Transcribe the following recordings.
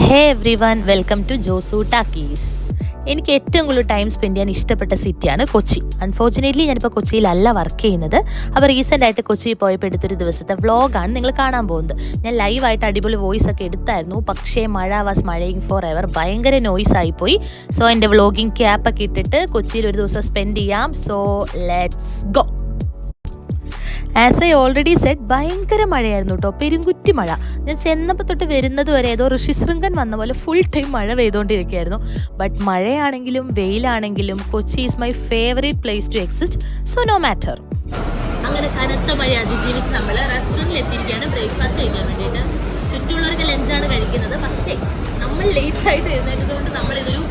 Hey everyone, welcome to Josu talkies. എനിക്ക് ഏറ്റവും കൂടുതൽ ടൈം സ്പെൻഡ് ചെയ്യാൻ ഇഷ്ടപ്പെട്ട സിറ്റിയാണ് കൊച്ചി. അൺഫോർച്ചുനേറ്റ്ലി ഞാനിപ്പോൾ കൊച്ചിയിലല്ല വർക്ക് ചെയ്യുന്നത്. അപ്പോൾ റീസെൻ്റ് ആയിട്ട് കൊച്ചിയിൽ പോയപ്പോൾ എടുത്തൊരു ദിവസത്തെ വ്ളോഗാണ് നിങ്ങൾ കാണാൻ പോകുന്നത്. ഞാൻ ലൈവായിട്ട് അടിപൊളി വോയിസ് ഒക്കെ എടുത്തായിരുന്നു, പക്ഷേ മഴ വാസ് മഴയിങ് ഫോർ എവർ, ഭയങ്കര നോയ്സ് ആയിപ്പോയി. സോ എൻ്റെ വ്ളോഗിങ് ക്യാപ്പൊക്കെ ഇട്ടിട്ട് കൊച്ചിയിൽ ഒരു ദിവസം സ്പെൻഡ് ചെയ്യാം. So let's go. As I already Z, ഭയങ്കര മഴയായിരുന്നു കേട്ടോ, പെരുങ്കുറ്റി മഴ. ഞാൻ ചെന്നപ്പോൾ തൊട്ട് വരുന്നത് വരെ ഏതോ ഋഷിശൃംഗൻ വന്ന പോലെ ഫുൾ ടൈം മഴ പെയ്തുകൊണ്ടിരിക്കുകയായിരുന്നു. ബട്ട് മഴയാണെങ്കിലും വെയിലാണെങ്കിലും Kochi is my favourite place to exist. So no matter. അങ്ങനെ കനത്ത മഴ അതിജീവിച്ച് നമ്മൾ റെസ്റ്റോറൻറ്റിൽ എത്തിയിരിക്കുകയാണ് ബ്രേക്ക്ഫാസ്റ്റ് കഴിക്കാൻ വേണ്ടിയിട്ട്. ചുറ്റുമുള്ളവർക്ക് ലഞ്ചാണ് കഴിക്കുന്നത്, പക്ഷേ നമ്മൾ ലേറ്റ് ആയിട്ട് എഴുന്നേറ്റതുകൊണ്ട് നമ്മളിതൊരു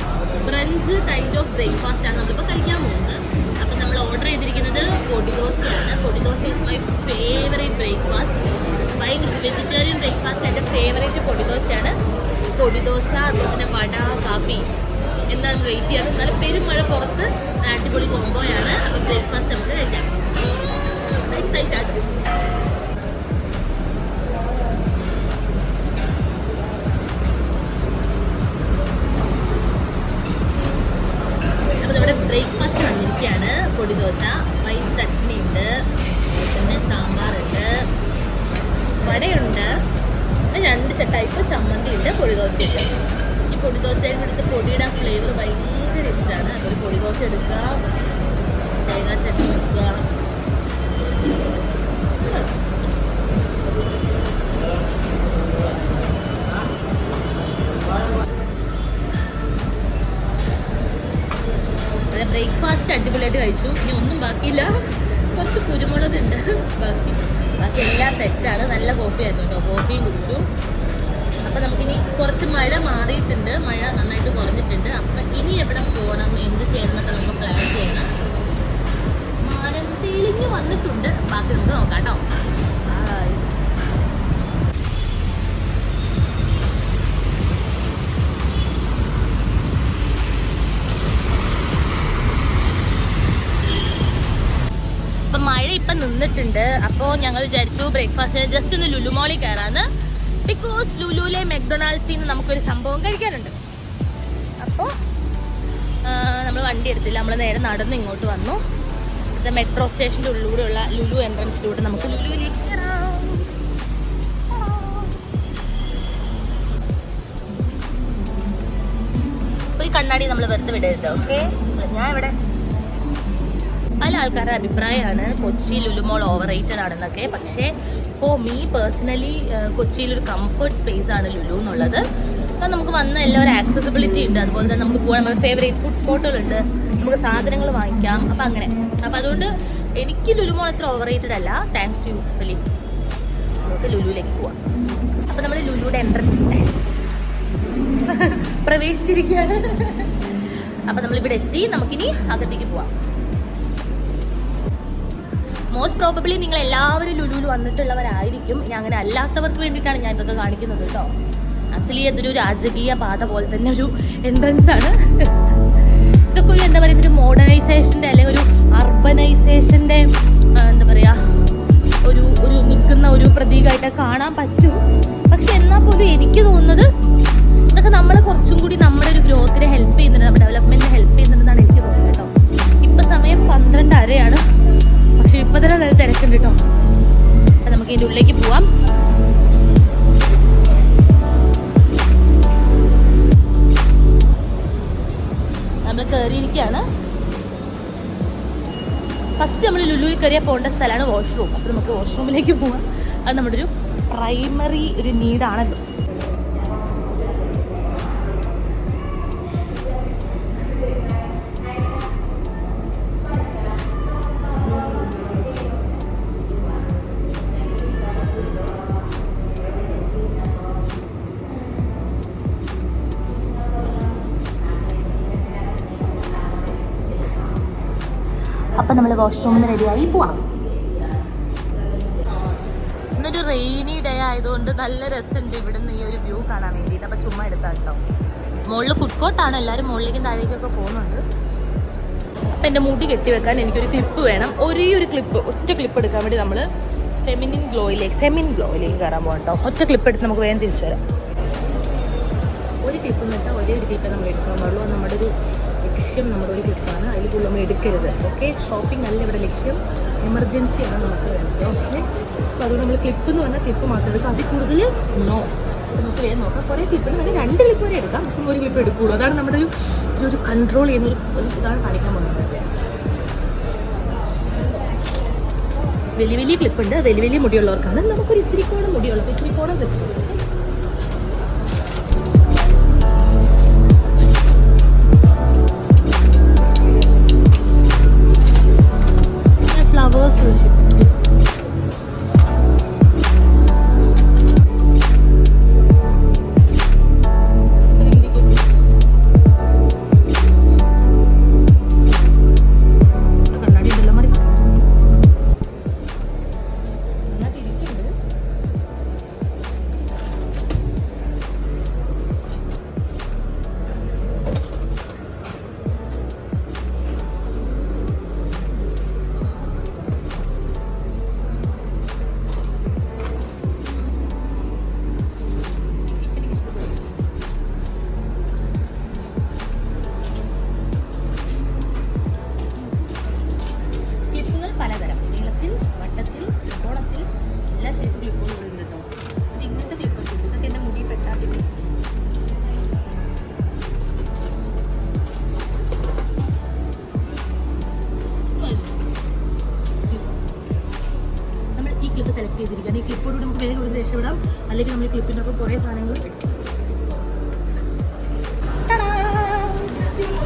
ബ്രഞ്ച് കൈൻഡ് ഓഫ് ബ്രേക്ക്ഫാസ്റ്റ് ആണ് നമ്മളിപ്പോൾ കഴിക്കാൻ പോകുന്നത്. അപ്പം നമ്മൾ ഓർഡർ ചെയ്തിരിക്കുന്നത് പൊടിദോശയാണ്. പൊടിദോശ ഈസ് മൈ ഫേവറേറ്റ് ബ്രേക്ക്ഫാസ്റ്റ്. ഭയങ്കര വെജിറ്റേറിയൻ ബ്രേക്ക്ഫാസ്റ്റ് എൻ്റെ ഫേവറേറ്റ് പൊടിദോശയാണ്. പൊടിദോശ, അതുപോലെ തന്നെ വട, കാപ്പി എന്താണ് വെയിറ്റ് ചെയ്യണം. എന്നാലും പെരുമഴ പുറത്ത് അടിപൊളി കോംബോയാണ്. അപ്പം ബ്രേക്ക്ഫാസ്റ്റ് നമുക്ക് കഴിക്കാം. എക്സൈറ്റഡ്. അപ്പോൾ നമ്മുടെ ബ്രേക്ക്ഫാസ്റ്റ് വന്നിരിക്കുകയാണ്. പൊടിദോശ, വൈറ്റ് ചട്നി ഉണ്ട്, പിന്നെ സാമ്പാറുണ്ട്, വടയുണ്ട്, പിന്നെ 2 ടൈപ്പ് ചമ്മന്തി ഉണ്ട്, പൊടിദോശയുണ്ട്. ഈ പൊടിദോശയിൽ എടുത്ത് പൊടിയുടെ ഫ്ലേവർ ഭയങ്കര ഇഷ്ടമാണ്. അപ്പോൾ ഒരു പൊടിദോശ എടുക്കുക, തേങ്ങാ ചട്നി വെക്കുക. ബ്രേക്ക്ഫാസ്റ്റ് അടിപൊളിയായിട്ട് കഴിച്ചു. ഇനി ഒന്നും ബാക്കിയില്ല, കുറച്ച് കുരുമുളക് ഉണ്ട്, ബാക്കി എല്ലാം സെറ്റാണ്. നല്ല കോഫി ആയിരുന്നു കേട്ടോ, കോഫിയും കുടിച്ചു. അപ്പം നമുക്കിനി കുറച്ച് മഴ മാറിയിട്ടുണ്ട്, മഴ നന്നായിട്ട് കുറഞ്ഞിട്ടുണ്ട്. അപ്പം ഇനി എവിടെ പോകണം, എന്ത് ചെയ്യണം എന്നൊക്കെ നമുക്ക് പ്ലാൻ ചെയ്യണം. മരം തെളിഞ്ഞ് വന്നിട്ടുണ്ട്, ബാക്കി നമുക്ക് നോക്കാം കേട്ടോ. മഴ ഇപ്പം നിന്നിട്ടുണ്ട്. അപ്പോൾ ഞങ്ങൾ വിചാരിച്ചു ബ്രേക്ക്ഫാസ്റ്റ് ജസ്റ്റ് ഒന്ന് ലുലു മോളിൽ കയറാന്ന്. ബിക്കോസ് ലുലുവിലെ മെക്ഡൊണാൾഡ്സിൽ നിന്ന് നമുക്കൊരു സംഭവം കഴിക്കാനുണ്ട്. അപ്പോൾ നമ്മൾ വണ്ടി എടുത്തില്ല, നമ്മൾ നേരെ നടന്ന് ഇങ്ങോട്ട് വന്നു. ഇത് മെട്രോ സ്റ്റേഷൻ്റെ ഉള്ളിലൂടെയുള്ള ലുലു എൻട്രൻസിലൂടെ നമുക്ക് ലുലുവിലേക്ക് കയറാം. അപ്പോൾ ഈ കണ്ണാടി നമ്മൾ വെറുതെ വിടരുത്, ഓക്കെ? ഞാൻ ഇവിടെ പല ആൾക്കാരുടെ അഭിപ്രായമാണ് Kochi Lulu mall over rated ആണെന്നൊക്കെ. പക്ഷേ ഫോർ മീ പേഴ്സണലി കൊച്ചിയിലൊരു കംഫർട്ട് സ്പേസ് ആണ് ലുലു എന്നുള്ളത്. അപ്പം നമുക്ക് വന്ന എല്ലാവരും ആക്സസിബിലിറ്റി ഉണ്ട്, അതുപോലെ തന്നെ നമുക്ക് പോകാൻ നമ്മുടെ ഫേവറേറ്റ് ഫുഡ് സ്പോട്ടുകളുണ്ട്, നമുക്ക് സാധനങ്ങൾ വാങ്ങിക്കാം. അപ്പം അങ്ങനെ അതുകൊണ്ട് എനിക്ക് ലുലു മോൾ അത്ര ഓവർ റേറ്റഡ് അല്ല. Thanks to Yusuf Ali. നമുക്ക് ലുലുവിലേക്ക് പോവാം. അപ്പം നമ്മൾ ലുലുയുടെ എൻട്രൻസ് പ്രവേശിച്ചിരിക്കുകയാണ്. അപ്പം നമ്മളിവിടെ എത്തി, നമുക്കിനി അകത്തേക്ക് പോവാം. മോസ്റ്റ് പ്രോബബ്ലി നിങ്ങൾ എല്ലാവരും ലുലുവിൽ വന്നിട്ടുള്ളവരായിരിക്കും. ഇനി അങ്ങനെ അല്ലാത്തവർക്ക് വേണ്ടിയിട്ടാണ് ഞാൻ ഇതൊക്കെ കാണിക്കുന്നത് കേട്ടോ. ആക്ച്വലി അതൊരു രാജകീയ പാത പോലെ തന്നെ ഒരു എൻട്രൻസ് ആണ്. ഇതൊക്കെ ഒരു എന്താ പറയുക, ഒരു മോഡേണൈസേഷൻ്റെ അല്ലെങ്കിൽ ഒരു അർബനൈസേഷൻ്റെ എന്താ പറയുക, ഒരു നിൽക്കുന്ന ഒരു പ്രതീകമായിട്ട് കാണാൻ പറ്റും. പക്ഷെ എന്നാൽ പോലും എനിക്ക് തോന്നുന്നത് ഇതൊക്കെ നമ്മളെ കുറച്ചും കൂടി നമ്മുടെ ഒരു ഗ്രോത്തിനെ ഹെൽപ്പ് ചെയ്യുന്നുണ്ട്, നമ്മുടെ ഡെവലപ്മെൻറ്റിനെ ഹെൽപ്പ് ചെയ്യുന്നുണ്ടെന്നാണ് എനിക്ക് തോന്നുന്നത് കേട്ടോ. ഇപ്പം സമയം 12:30 പക്ഷെ ഇപ്പം തന്നെ നല്ല തിരക്കുണ്ട് കേട്ടോ. അപ്പം നമുക്ക് ഇതിൻ്റെ ഉള്ളിലേക്ക് പോവാം. നമ്മൾ കയറിയിരിക്കുകയാണ്. ഫസ്റ്റ് നമ്മൾ ലുലുവിൽ കയറിയാൽ പോകേണ്ട സ്ഥലമാണ് വാഷ്റൂം. അപ്പോൾ നമുക്ക് വാഷ്റൂമിലേക്ക് പോവാം. അത് നമ്മുടെ ഒരു പ്രൈമറി ഒരു നീഡാണല്ലോ. അപ്പം നമ്മൾ വാഷ്റൂമിൽ റെഡിയായി പോവാം. ഇന്നൊരു റെയിനി ഡേ ആയതുകൊണ്ട് നല്ല രസമുണ്ട് ഇവിടെ നിന്ന് ഈ ഒരു വ്യൂ കാണാൻ വേണ്ടിയിട്ട്. അപ്പം ചുമ്മാ എടുത്താൽ കേട്ടോ. മുകളിൽ ഫുഡ് കോർട്ടാണ്, എല്ലാവരും മുകളിലേക്കും താഴേക്കൊക്കെ പോകുന്നുണ്ട്. അപ്പം എൻ്റെ മുടി കെട്ടിവെക്കാൻ എനിക്കൊരു ക്ലിപ്പ് വേണം. ഒറ്റ ക്ലിപ്പ് എടുക്കാൻ വേണ്ടി നമ്മൾ ഫെമിനിൻ ഗ്ലോയിലേക്ക് കയറാൻ പോകാം കേട്ടോ. ഒറ്റ ക്ലിപ്പ് എടുത്ത് നമുക്ക് വേഗം തിരിച്ചു വരാം. ഒരു ക്ലിപ്പ് എന്ന് വെച്ചാൽ ഒരേ ഒരു ക്ലിപ്പ് നമ്മൾ എടുക്കാൻ പാടുള്ളൂ. നമ്മുടെ ഒരു ലക്ഷ്യം നമ്മുടെ ഒരു ക്ലിപ്പാണ്, അതിൽ കൂടുതൽ നമ്മൾ എടുക്കരുത്. ഓക്കെ, ഷോപ്പിംഗ് അല്ല ഇവിടെ ലക്ഷ്യം, എമർജൻസിയാണ് നമുക്ക് വേണ്ടത്. ഓക്കെ, അപ്പോൾ അതുകൊണ്ട് നമ്മൾ ക്ലിപ്പ് എന്ന് പറഞ്ഞാൽ ക്ലിപ്പ് മാത്രം എടുക്കാം, അതിൽ കൂടുതൽ നോ. നമുക്ക് വേഗം നോക്കാം. കുറേ ക്ലിപ്പിന് വേണ്ടി 2 ക്ലിപ്പ് വരെ എടുക്കാം, പക്ഷെ ഒരു ക്ലിപ്പ് എടുക്കുകയുള്ളൂ. അതാണ് നമ്മുടെ ഒരു കൺട്രോൾ ചെയ്യുന്ന ഒരു ഇതാണ് കാണിക്കാൻ പോകുന്നത്. വലിയ വലിയ ക്ലിപ്പുണ്ട്, വലിയ വലിയ മുടിയുള്ളവർക്കാണ്. നമുക്കൊരു ഇത്തിരിക്കോണം മുടിയുള്ളത്, ഇത്തിരിക്കോണം ക്ലിപ്പ്. ഫ്ലവേഴ്സ് വെച്ച് പലതരം നീളത്തിൽ, വട്ടത്തിൽ, ത്രികോണത്തിൽ, എല്ലാ ഷേപ്പ് ക്ലിപ്പുകളും ഉണ്ട് കേട്ടോ. ഇത് ഇങ്ങനത്തെ ക്ലിപ്പൊക്കെ ഉണ്ട്, ഇതൊക്കെ എൻ്റെ മുടി പെട്ടാത്തിൽ നമ്മൾ ഈ ക്ലിപ്പ് സെലക്ട് ചെയ്തിരിക്കുകയാണ്. ഈ ക്ലിപ്പോട് നമുക്ക് വേഗം കൂടുതൽ രക്ഷപ്പെടാം, അല്ലെങ്കിൽ നമ്മൾ ഈ ക്ലിപ്പിൻ്റെ ഒപ്പം കുറേ സാധനങ്ങൾ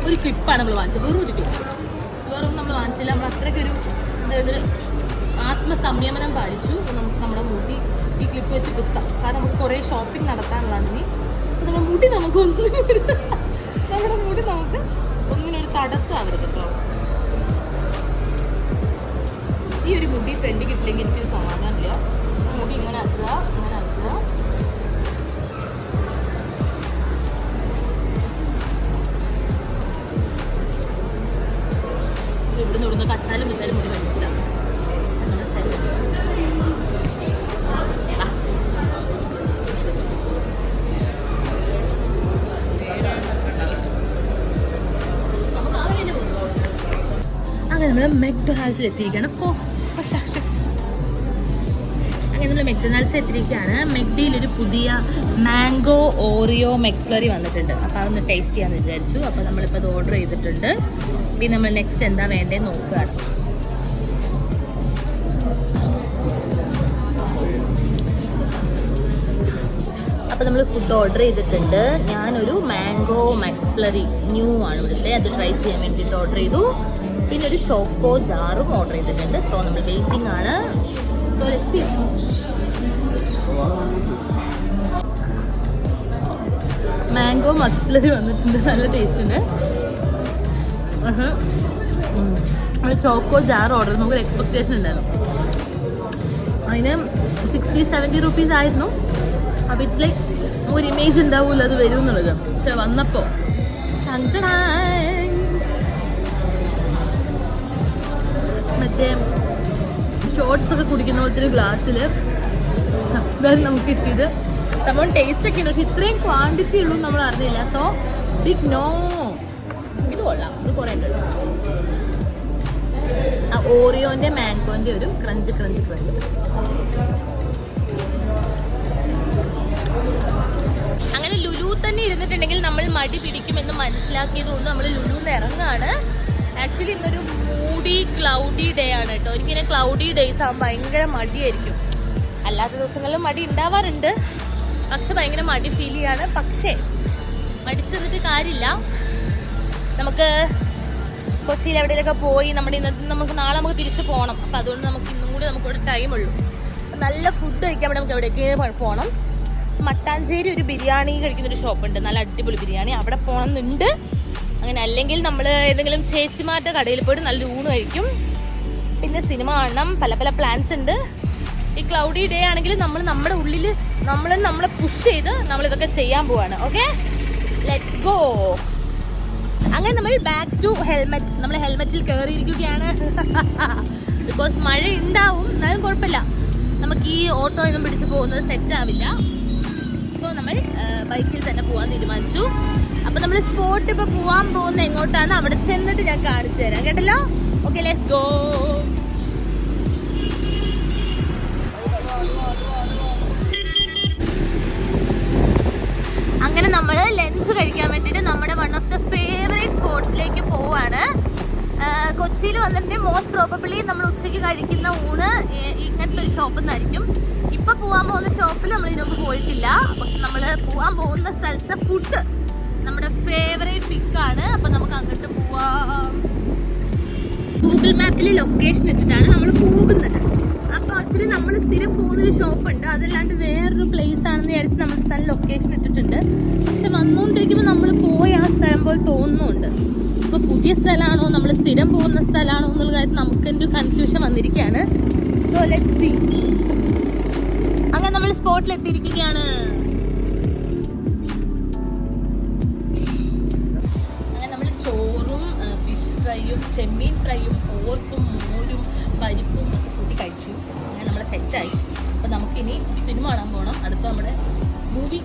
ഒരു ക്ലിപ്പാണ് നമ്മൾ വാങ്ങിച്ചത്. വെറും ഒരു ക്ലിപ്പ്, വേറൊന്നും നമ്മൾ വാങ്ങിച്ചില്ല. നമ്മൾ അത്രയ്ക്കൊരു ആത്മസംയമനം പാലിച്ചു. നമുക്ക് നമ്മുടെ മുടി ഈ ക്ലിപ്പ് വെച്ച് കുത്താം, കാരണം നമുക്ക് കുറേ ഷോപ്പിംഗ് നടത്താനുള്ളതാണ് ഇനി. അപ്പോൾ നമ്മുടെ മുടി നമ്മുടെ മുടി നമുക്ക് ഒന്നിനൊരു തടസ്സമാവരുത് കേട്ടോ. ഈ ഒരു മുടി ഫ്രണ്ട് കിട്ടില്ലെങ്കിൽ എനിക്കൊരു സമാധാനമില്ല. മുടി ഇങ്ങനെ ആക്കുക, ഇങ്ങനെ ആക്കുക. ഇവിടുന്ന് ഇവിടുന്ന് കച്ചാലും വെച്ചാലും മുടി വലിച്ചില്ല. അങ്ങനെ നമ്മൾ മെക്ഡൊണാൾഡ്സിൽ എത്തിയിരിക്കുകയാണ്. അങ്ങനെ നമ്മൾ മെക്ഡൊണാൾഡ്സിൽ എത്തിയിരിക്കുകയാണ്. മെക്ഡിയിലൊരു പുതിയ മാംഗോ ഓറിയോ മെക്ഫ്ലറി വന്നിട്ടുണ്ട്. അപ്പോൾ അതൊന്ന് ടേസ്റ്റ് ചെയ്യാമെന്ന് വിചാരിച്ചു. അപ്പോൾ നമ്മളിപ്പോൾ അത് ഓർഡർ ചെയ്തിട്ടുണ്ട്. പിന്നെ നമ്മൾ നെക്സ്റ്റ് എന്താ വേണ്ടതെന്ന് നോക്കുകയാണ്. അപ്പോൾ നമ്മൾ ഫുഡ് ഓർഡർ ചെയ്തിട്ടുണ്ട്. ഞാനൊരു മാംഗോ മെക്ഫ്ലറി ന്യൂ ആണ് ഇവിടുത്തെ, അത് ട്രൈ ചെയ്യാൻ വേണ്ടിയിട്ട് ഓർഡർ ചെയ്തു. പിന്നെ ഒരു ചോക്കോ ജാറും ഓർഡർ ചെയ്തിട്ടുണ്ട്. സോ നമ്മൾ വെയിറ്റിംഗ് ആണ്. So let's see. Mango McFlurry വന്നിട്ടുണ്ട്, നല്ല ടേസ്റ്റ് ഉണ്ട്. നമ്മൾ ചോക്കോ ജാർ ഓർഡർ ചെയ്ത് നമുക്കൊരു എക്സ്പെക്റ്റേഷൻ ഉണ്ടായിരുന്നു. അതിന് 60-70 rupees ആയിരുന്നു. അപ്പോൾ ഇറ്റ്സ് ലൈക്ക് നമുക്കൊരു ഇമേജ് ഉണ്ടാവില്ല അത് വരും എന്നുള്ളത്. പക്ഷെ വന്നപ്പോൾ മറ്റേ ഷോർട്സ് ഒക്കെ കുടിക്കുന്ന പോലത്തെ ഒരു ഗ്ലാസ്സിൽ ഇതായിരുന്നു നമുക്ക് കിട്ടിയത്. സംഭവം ടേസ്റ്റ് ഒക്കെ ഉണ്ട്, പക്ഷെ ഇത്രയും ക്വാണ്ടിറ്റി ഉള്ളൂ നമ്മൾ അറിഞ്ഞില്ല. So big no. ഇത് കൊള്ളാം, ഇത് കുറേ ഉണ്ട്. ആ ഓറിയോൻ്റെ മാംഗോൻ്റെ ഒരു ക്രഞ്ച്. അങ്ങനെ ലുലു തന്നെ ഇരുന്നിട്ടുണ്ടെങ്കിൽ നമ്മൾ മടി പിടിക്കുമെന്ന് മനസ്സിലാക്കിയത് കൊണ്ട് നമ്മൾ ലുലുന്ന് ഇറങ്ങാണ്. ആക്ച്വലി ഇന്നൊരു മൂഡി ക്ലൗഡി ഡേ ആണ് കേട്ടോ. എനിക്കിങ്ങനെ ക്ലൗഡി ഡേയ്സ് ആകുമ്പോൾ ഭയങ്കര മടിയായിരിക്കും. അല്ലാത്ത ദിവസങ്ങളിലും മടി ഉണ്ടാവാറുണ്ട്, പക്ഷെ ഭയങ്കര മടി ഫീൽ ചെയ്യാണ്. പക്ഷേ മടിച്ചു നിന്നിട്ട് കാര്യമില്ല. നമുക്ക് കൊച്ചിയിൽ എവിടെയൊക്കെ പോയി നമുക്ക് നാളെ നമുക്ക് തിരിച്ച് പോകണം. അപ്പം അതുകൊണ്ട് നമുക്ക് ഇന്നും കൂടി നമുക്കിവിടെ ടൈമുള്ളൂ. നല്ല ഫുഡ് കഴിക്കാൻ വേണ്ടി നമുക്ക് എവിടേക്ക് പോകണം. മട്ടാഞ്ചേരി ഒരു ബിരിയാണി കഴിക്കുന്നൊരു ഷോപ്പുണ്ട്, നല്ല അടിപൊളി ബിരിയാണി. അവിടെ പോകണമെന്നുണ്ട്. അങ്ങനെ അല്ലെങ്കിൽ നമ്മൾ ഏതെങ്കിലും ചേച്ചിമാരുടെ കടയിൽ പോയിട്ട് നല്ല ഊണ് കഴിക്കും. പിന്നെ സിനിമ കാണണം. പല പല പ്ലാൻസ് ഉണ്ട്. ഈ ക്ലൗഡി ഡേ ആണെങ്കിൽ നമ്മൾ നമ്മുടെ ഉള്ളിൽ നമ്മളെ പുഷ് ചെയ്ത് നമ്മളിതൊക്കെ ചെയ്യാൻ പോവാണ്. Okay, let's go. അങ്ങനെ നമ്മൾ ബാക്ക് ടു ഹെൽമെറ്റ്. നമ്മൾ ഹെൽമെറ്റിൽ കയറിയിരിക്കുകയാണ്. ബിക്കോസ് മഴ ഉണ്ടാവും, എന്നാലും കുഴപ്പമില്ല. നമുക്ക് ഈ ഓട്ടോ ഒന്നും പിടിച്ച് പോകുന്നത് സെറ്റ് ആവില്ല. സോ നമ്മൾ ബൈക്കിൽ തന്നെ പോകാൻ തീരുമാനിച്ചു. അപ്പൊ നമ്മൾ സ്പോട്ട് ഇപ്പൊ പോവാൻ പോകുന്ന എങ്ങോട്ടാണ് അവിടെ ചെന്നിട്ട് ഞാൻ കാണിച്ചു തരാം കേട്ടല്ലോ. Okay, let's go. അങ്ങനെ നമ്മൾ ലഞ്ച് കഴിക്കാൻ വേണ്ടിയിട്ട് നമ്മുടെ വൺ ഓഫ് ദ ഫേവറേറ്റ് സ്പോട്സിലേക്ക് പോവാണ്. കൊച്ചിയിൽ വന്നിട്ട് മോസ്റ്റ് പ്രോബബ്ലി നമ്മൾ ഉച്ചയ്ക്ക് കഴിക്കുന്ന ഊണ് ഇങ്ങനത്തെ ഒരു ഷോപ്പിൽ നിന്നായിരിക്കും. ഇപ്പൊ പോകാൻ പോകുന്ന ഷോപ്പിൽ നമ്മൾ ഇതിനൊക്കെ പോയിട്ടില്ല. പക്ഷെ നമ്മൾ പോകാൻ പോകുന്ന സ്ഥലത്തെ ഫുഡ് നമ്മുടെ ഫേവറേറ്റ് പിക്കാണ്. അപ്പൊ നമുക്ക് അങ്ങോട്ട് പോവാം. ഗൂഗിൾ മാപ്പിൽ ലൊക്കേഷൻ ഇട്ടിട്ടാണ് നമ്മൾ പോകുന്നത്. അപ്പൊ ആക്ച്വലി നമ്മൾ സ്ഥിരം പോകുന്നൊരു ഷോപ്പുണ്ട്, അതല്ലാണ്ട് വേറൊരു പ്ലേസ് ആണെന്ന് വിചാരിച്ച് നമ്മൾ സ്ഥലം ലൊക്കേഷൻ ഇട്ടിട്ടുണ്ട്. പക്ഷെ വന്നുകൊണ്ടിരിക്കുമ്പോൾ നമ്മൾ പോയ ആ സ്ഥലം പോലെ തോന്നുന്നുണ്ട്. ഇപ്പൊ പുതിയ സ്ഥലമാണോ നമ്മൾ സ്ഥിരം പോകുന്ന സ്ഥലമാണോ എന്നുള്ള കാര്യത്തിൽ നമുക്ക് ഒരു കൺഫ്യൂഷൻ വന്നിരിക്കുകയാണ്. So let's see. അങ്ങനെ നമ്മൾ സ്പോട്ടിൽ എത്തിയിരിക്കുകയാണ്. അങ്ങനെ നമ്മൾ ചോറും ഫിഷ് ഫ്രൈയും ചെമ്മീൻ ഫ്രൈയും പോർക്കും മോരും പരിപ്പും ഒക്കെ കൂട്ടി കഴിച്ചു. അങ്ങനെ നമ്മൾ സെറ്റായി. അപ്പോൾ നമുക്കിനി സിനിമ കാണാൻ പോകണം. അടുത്ത നമ്മുടെ മൂവി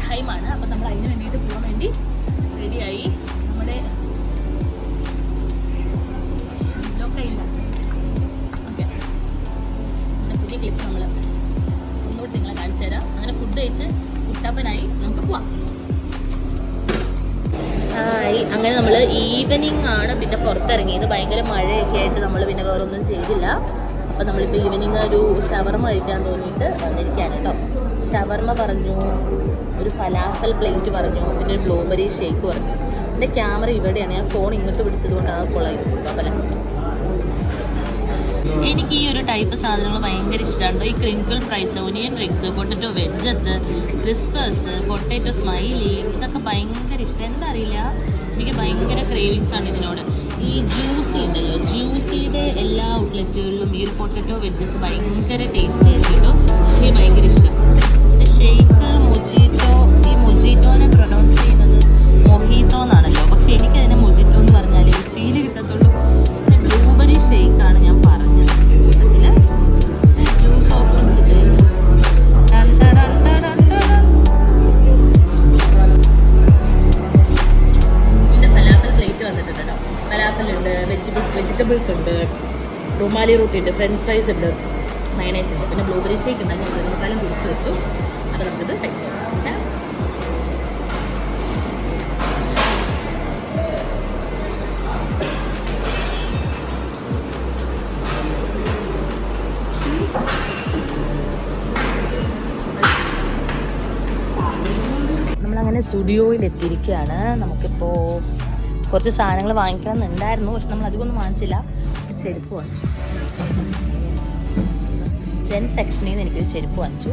ടൈമാണ്. അപ്പോൾ നമ്മൾ അതിന് വേണ്ടിയിട്ട് പോകാൻ വേണ്ടി റെഡിയായി. നമ്മുടെ ഓക്കെ, നമ്മുടെ പുതിയ ക്ലിപ്പ് നമ്മൾ ഒന്നുകൂടി നിങ്ങളെ കാണിച്ചു തരാം. അങ്ങനെ ഫുഡ് കഴിച്ച് കുട്ടപ്പനായി നമുക്ക് പോവാം. അങ്ങനെ നമ്മൾ ഈവനിങ് ആണ് പിന്നെ പുറത്തിറങ്ങിയത്. ഭയങ്കര മഴയൊക്കെ ആയിട്ട് നമ്മൾ പിന്നെ വേറെ ഒന്നും ചെയ്തില്ല. അപ്പോൾ നമ്മളിപ്പോൾ ഈവനിങ് ഒരു ഷവർമ കഴിക്കാൻ തോന്നിയിട്ട് വന്നിരിക്കുകയാണ് കേട്ടോ. ഷവർമ പറഞ്ഞു, ഒരു ഫലാഫൽ പ്ലേറ്റ് പറഞ്ഞു, പിന്നെ ഒരു ബ്ലൂബെറി ഷേക്ക് പറഞ്ഞു. എൻ്റെ ക്യാമറ ഇവിടെയാണ്, ഞാൻ ഫോൺ ഇങ്ങോട്ട് പിടിച്ചത് കൊണ്ട് അത് കൊള്ളായി പല. എനിക്ക് ഈ ഒരു ടൈപ്പ് സാധനങ്ങൾ ഭയങ്കര ഇഷ്ടമാണ്. ഈ crinkle fries, onion rings, potato wedges, crispers, potato smiley, ഇതൊക്കെ ഭയങ്കര ഇഷ്ടം. എന്താ അറിയില്ല, എനിക്ക് ഭയങ്കര ക്രേവിങ്സ് ആണ് ഇതിനോട്. ഈ ജ്യൂസി ഉണ്ടല്ലോ, ജ്യൂസിയുടെ എല്ലാ ഔട്ട്ലെറ്റുകളിലും ഈ ഒരു പൊട്ടറ്റോ വെഡ്ജസ് ഭയങ്കര ടേസ്റ്റ് ആയിരിക്കും. എനിക്ക് ഭയങ്കര ഇഷ്ടം. പിന്നെ ഷെയ്ക്ക്, മൊജീറ്റോ, ഈ മൊജീറ്റോനെ പ്രൊനൗൺസ് ചെയ്യുന്നത് മൊഹീറ്റോ എന്നാണല്ലോ, പക്ഷെ എനിക്കതിനെ മൊജിറ്റോ എന്ന് പറഞ്ഞാൽ ഒരു ഫീല് കിട്ടത്തുള്ളൂ. പിന്നെ ബ്ലൂബെറി ഷെയ്ക്കാണ് ഞാൻ പറഞ്ഞത്. കൂട്ടത്തിൽ ജ്യൂസ് ഓപ്ഷൻസ് ഇട്ടിട്ടുണ്ട്. പിന്നെ ഫലാഫൽ പ്ലേറ്റ് വന്നിട്ടുണ്ട് കേട്ടോ. ഫലാഫലുണ്ട്, വെജിറ്റബിൾസ് ഉണ്ട്, റുമാലി റൂട്ടി ഉണ്ട്, ഫ്രഞ്ച് ഫ്രൈസ് ഉണ്ട്, മയണൈസ് ഉണ്ട്, പിന്നെ ബ്ലൂബെറി ഷേക്ക് ഉണ്ട്. ഞാൻ അതിനേക്കാളും കുടിച്ച് വെച്ചു. അപ്പോൾ നമുക്കിത് കഴിച്ചു ഓക്കെ. നമ്മളങ്ങനെ സ്റ്റുഡിയോയിൽ എത്തിയിരിക്കുകയാണ്. നമുക്കിപ്പോൾ കുറച്ച് സാധനങ്ങൾ വാങ്ങിക്കണമെന്നുണ്ടായിരുന്നു, പക്ഷെ നമ്മൾ അധികമൊന്നും വാങ്ങിച്ചില്ല. ഒരു ചെരുപ്പ് വാങ്ങിച്ചു. ജെൻ സെക്ഷനിൽ നിന്ന് എനിക്കൊരു ചെരുപ്പ് വാങ്ങിച്ചു.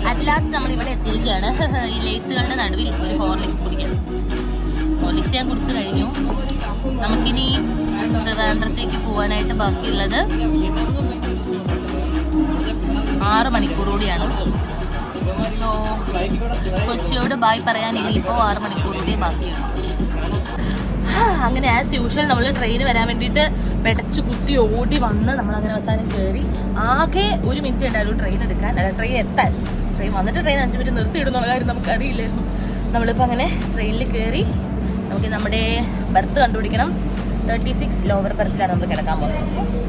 അറ്റ് ലാസ്റ്റ് നമ്മളിവിടെ എത്തിയിരിക്കുകയാണ്. ഈ ലേസുകളുടെ നടുവിൽ ഒരു ഹോർലിക്സ് കുടിക്കാം. ഹോർലിക്സ് ഞാൻ കുടിച്ച് കഴിഞ്ഞു. നമുക്കിനി ട്രിവാൻഡ്രത്തേക്ക് പോകാനായിട്ട് ബാക്കിയുള്ളത് 6 മണിക്കൂർ കൂടിയാണ്. സോ കൊച്ചിയോട് ബായ് പറയാൻ ഇനിയിപ്പോൾ 6 മണിക്കൂർ കൂടി ബാക്കിയുള്ളൂ. അങ്ങനെ ആസ് യൂഷ്വൽ നമ്മൾ ട്രെയിൻ വരാൻ വേണ്ടിയിട്ട് പെടച്ച് കുത്തി ഓടി വന്ന് നമ്മളങ്ങനെ അവസാനം കയറി. ആകെ 1 മിനിറ്റ് ഉണ്ടായിരുന്നു ട്രെയിൻ എടുക്കാൻ, അല്ല ട്രെയിൻ എത്താൻ. ട്രെയിൻ വന്നിട്ട് ട്രെയിൻ 5 മിനിറ്റ് നിർത്തിയിടുന്നുള്ള കാര്യം നമുക്കറിയില്ലായിരുന്നു. നമ്മളിപ്പോൾ അങ്ങനെ ട്രെയിനിൽ കയറി നമുക്ക് നമ്മുടെ ബർത്ത് കണ്ടുപിടിക്കണം. 36 ലോവർ ബർത്തിലാണ് നമ്മൾ കിടക്കാൻ പോകുന്നത്.